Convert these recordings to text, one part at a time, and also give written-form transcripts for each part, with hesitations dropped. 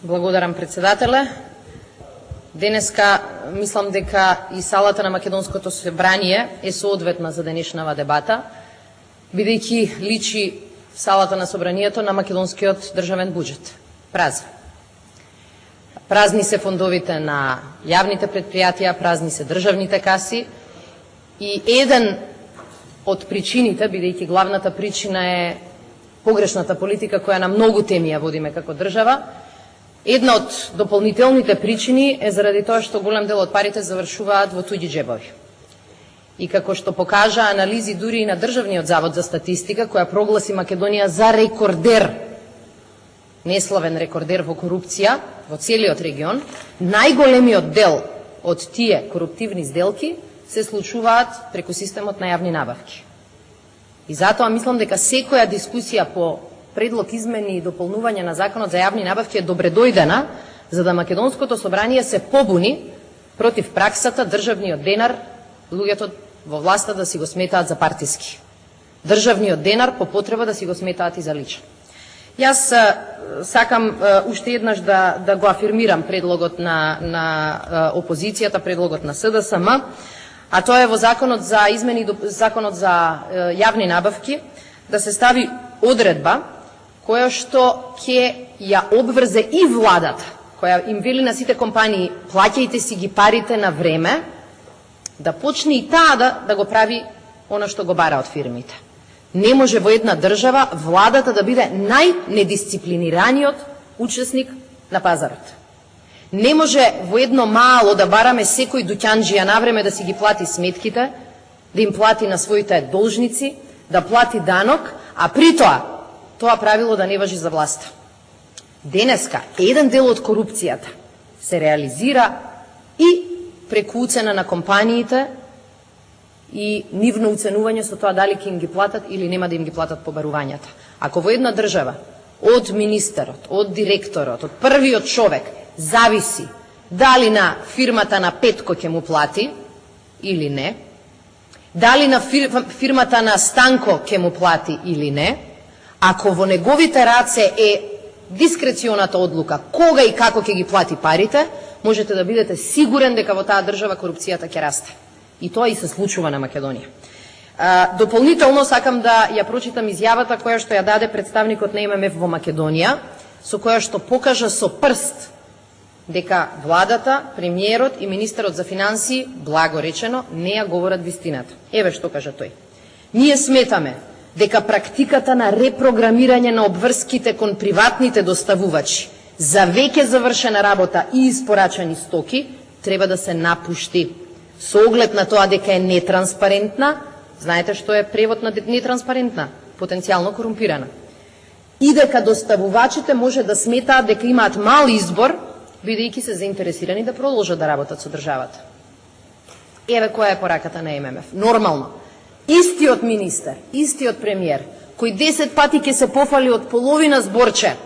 Благодарам, председателе. Денеска мислам дека и салата на Македонското собрание е соодветна за денешнава дебата, бидејќи личи салата на собранието на македонскиот државен буџет. Празна. Празни се фондовите на јавните предпријатија, празни се државните каси и еден од причините, бидејќи главната причина е погрешната политика која на многу теми ја водиме како држава, една од дополнителните причини е заради тоа што голем дел од парите завршуваат во туѓи џебови. И како што покажа анализи дури и на Државниот завод за статистика, која прогласи Македонија за рекордер, неславен рекордер во корупција во целиот регион, најголемиот дел од тие коруптивни сделки се случуваат преку системот на јавни набавки. И затоа мислам дека секоја дискусија по предлог измени и дополнување на Законот за јавни набавки е добредојдена, за да Македонското собрание се побуни против праксата државниот денар луѓето во власта да си го сметаат за партиски. Државниот денар по потреба да си го сметаат и за личен. Јас сакам уште еднаш да го афирмирам предлогот на опозицијата, предлогот на СДСМ, а тоа е во Законот за измени Законот за јавни набавки да се стави одредба која што ќе ја обврзе и владата, која им вели на сите компании плаќајте си ги парите на време, да почне и таа да го прави она што го бара од фирмите. Не може во една држава владата да биде најнедисциплинираниот учесник на пазарот. Не може во едно мало да бараме секој дуќанџија навреме да си ги плати сметките, да им плати на своите должници, да плати данок, а при тоа правило да не важи за власта. Денеска еден дел од корупцијата се реализира и преку уцена на компаниите и нивно уценување со тоа дали ќе им ги платат или нема да им ги платат побарувањата. Ако во една држава од министерот, од директорот, од првиот човек зависи дали на фирмата на Петко ќе му плати или не, дали на фирмата на Станко ќе му плати или не, ако во неговите раце е дискреционата одлука кога и како ќе ги плати парите, можете да бидете сигурен дека во таа држава корупцијата ќе расте. И тоа и се случува на Македонија. Дополнително сакам да ја прочитам изјавата која што ја даде представникот на ММФ во Македонија, со која што покажа со прст дека владата, премиерот и министерот за финансии, благо речено, не ја говорат вистината. Еве што кажа тој. Ние сметаме дека практиката на репрограмирање на обврските кон приватните доставувачи за веќе завршена работа и испорачани стоки треба да се напушти. Со оглед на тоа дека е нетранспарентна, знаете што е превод на нетранспарентна? Потенцијално корумпирана. И дека доставувачите може да сметаат дека имаат мал избор, бидејќи се заинтересирани да продолжат да работат со државата. Еве која е пораката на ММФ. Нормално, истиот министер, истиот премиер, кој 10 пати ќе се пофали од половина зборче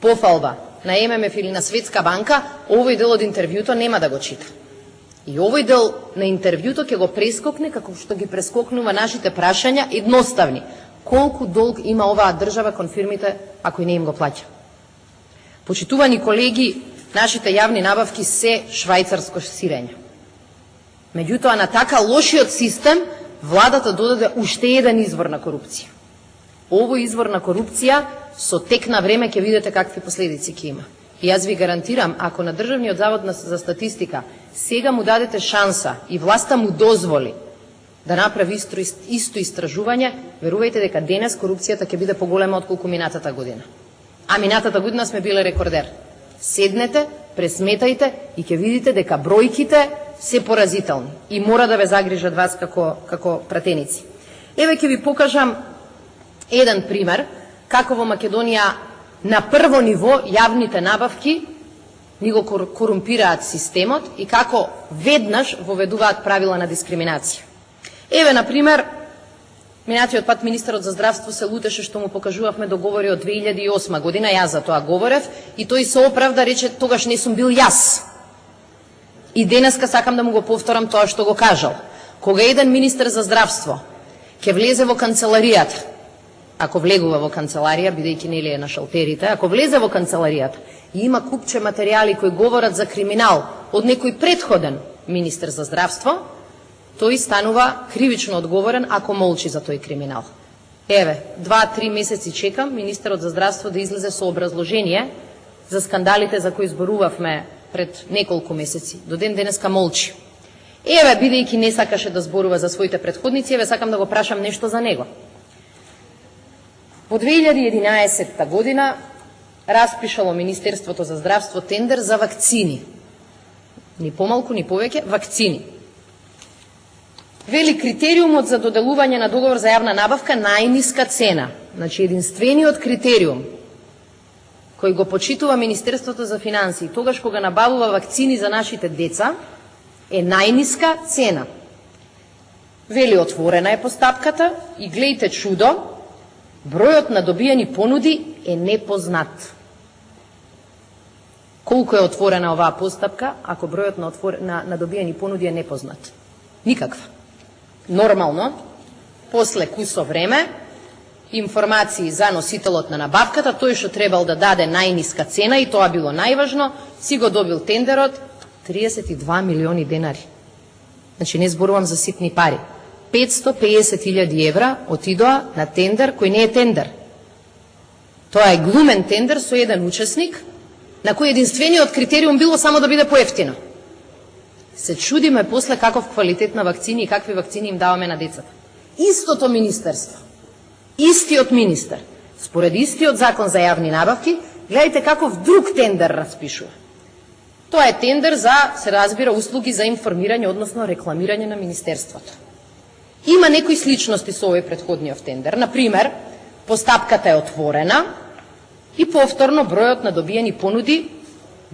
пофалба на ММФ или на Светска банка, овој дел од интервјуто нема да го чита. И овој дел на интервјуто ќе го прескокне како што ги прескокнува нашите прашања едноставни. Колку долг има оваа држава кон фирмите ако и не им го плаќа? Почитувани колеги, нашите јавни набавки се швајцарско сирење. Меѓутоа, на така лошиот систем, владата додаде уште еден извор на корупција. Овој извор на корупција со тек на време ќе видите какви последици ќе има. И јас ви гарантирам, ако на Државниот завод за статистика сега му дадете шанса и власта му дозволи да направи исто истражување, верувајте дека денес корупцијата ќе биде поголема отколку минатата година. А минатата година сме биле рекордер. Седнете, пресметајте и ќе видите дека бројките се поразителни и мора да ве загрижат вас како пратеници. Еве ќе ви покажам еден пример како во Македонија на прво ниво јавните набавки ни го корумпираат системот и како веднаш воведуваат правила на дискриминација. Еве, например, минатиот пат министерот за здравство се лутеше што му покажувавме договори од 2008 година, јас за тоа говорев, и тој се оправда, рече, тогаш не сум бил јас. И денеска сакам да му го повторам тоа што го кажал. Кога еден министер за здравство ќе влезе во канцеларијата, ако влегува во канцеларија, бидејќи нели е на шалтерите, ако влезе во канцеларијата и има купче материјали кои говорат за криминал од некој претходен министер за здравство, тој станува кривично одговорен ако молчи за тој криминал. Еве, 2-3 месеци чекам министерот за здравство да излезе со образложение за скандалите за кои зборувавме пред неколку месеци. До ден денеска молчи. Еве, бидејќи не сакаше да зборува за своите претходници, еве сакам да го прашам нешто за него. Во 2011 година распишало Министерството за здравство тендер за вакцини. Ни помалку, ни повеќе, вакцини. Вели критериумот за доделување на договор за јавна набавка најниска цена. Значи единствениот критериум кој го почитува Министерството за финансии тогаш кога набавува вакцини за нашите деца е најниска цена. Вели отворена е постапката и гледайте чудо, бројот на добиени понуди е непознат. Колку е отворена оваа постапка ако бројот на добиени понуди е непознат? Никаква. Нормално, после кусо време, информации за носителот на набавката, тој што требал да даде најниска цена и тоа било најважно, си го добил тендерот 32 милиони денари. Значи не зборувам за ситни пари. 550.000 евра отидоа на тендер кој не е тендер. Тоа е глумен тендер со еден учесник, на кој единствениот критериум било само да биде поевтино. Се чудиме после каков квалитет на вакцини и какви вакцини им даваме на децата. Истото министерство, истиот министер, според истиот закон за јавни набавки, гледайте каков друг тендер распишува. Тоа е тендер за, се разбира, услуги за информирање, односно рекламирање на министерството. Има некои сличности со овој претходниот тендер. Например, постапката е отворена и повторно бројот на добиени понуди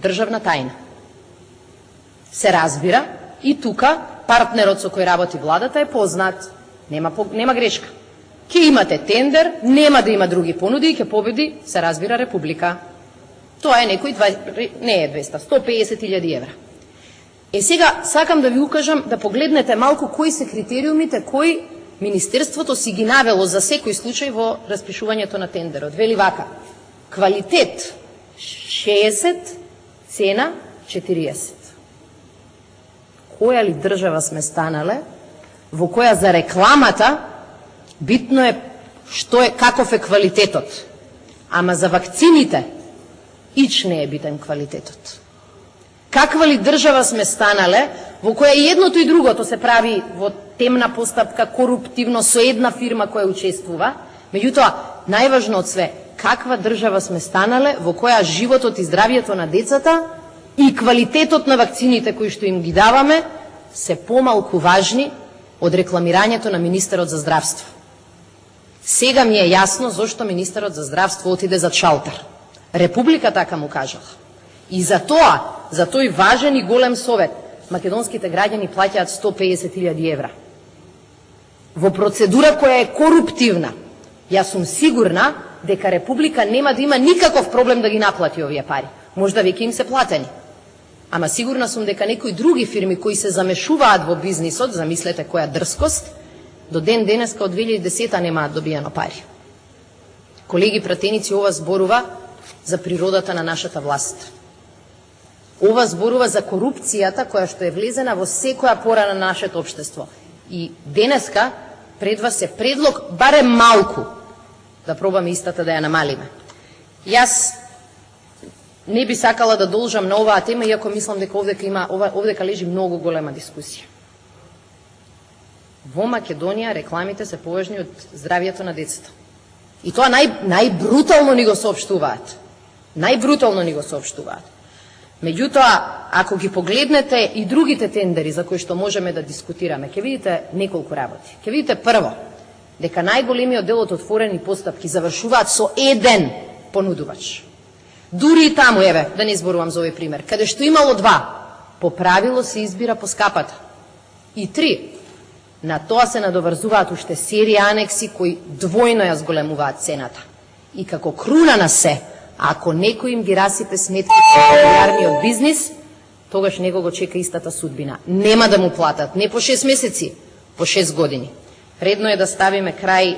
државна тајна. Се разбира, и тука партнерот со кој работи владата е познат. Нема грешка. Ке имате тендер, нема да има други понуди и ке победи, се разбира, Република. Тоа е некој, не е 200, 150.000 евра. Сега сакам да ви укажам да погледнете малку кои се критериумите кои Министерството си ги навело за секој случај во распишувањето на тендерот. Вели вака: квалитет 60, цена 40. Која ли држава сме станале во која за рекламата битно е што е, каков е квалитетот, ама за вакцините ич не е битен квалитетот. Каква ли држава сме станале во која и едното и другото се прави во темна постапка, коруптивно, со една фирма која учествува, меѓутоа, најважно од све, каква држава сме станале во која животот и здравието на децата и квалитетот на вакцините кои што им ги даваме се помалку важни од рекламирањето на министерот за здравство. Сега ми е јасно зошто министерот за здравство отиде за шалтер. Република така му кажала. И за тој важен и голем совет, македонските граѓани плаќаат 150.000 евра. Во процедура која е коруптивна, јас сум сигурна дека Република нема да има никаков проблем да ги наплати овие пари. Можда веќе им се платени. Ама сигурна сум дека некои други фирми кои се замешуваат во бизнисот, замислете која дрскост, до ден денеска од 2010 немаат добиено пари. Колеги пратеници, ова зборува за природата на нашата власт. Ова зборува за корупцијата која што е влезена во секоја пора на нашето општество. И денеска пред вас е предлог барем малку да пробаме истата да ја намалиме. Јас не би сакала да должам на оваа тема, иако мислам дека овдека лежи многу голема дискусија. Во Македонија рекламите се поважни од здравието на децата. И тоа најбрутално ни го соопштуваат. Најбрутално ни го соопштуваат. Меѓутоа, ако ги погледнете и другите тендери за кои што можеме да дискутираме, ќе видите неколку работи. Ќе видите прво, дека најголемиот дел од отворени постапки завршуваат со еден понудувач. Дури и таму, еве, да не изборувам за овој пример, каде што имало два, по правило се избира по скапата. И три, на тоа се надоврзуваат уште серија анекси кои двојно ја зголемуваат цената. И како круна на се, ако некој им ги расипе сметки по популярниот бизнис, тогаш него го чека истата судбина. Нема да му платат, не по 6 месеци, по 6 години. Редно е да ставиме крај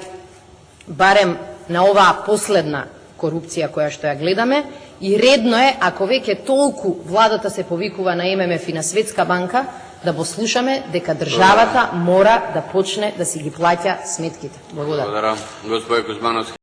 барем на оваа последна корупција која што ја гледаме И редно е, ако веќе толку владата се повикува на ММФ и на Светска банка, да послушаме дека државата мора да почне да си ги плаќа сметките. Благодарам. Благодарам. Господин Кузмановски.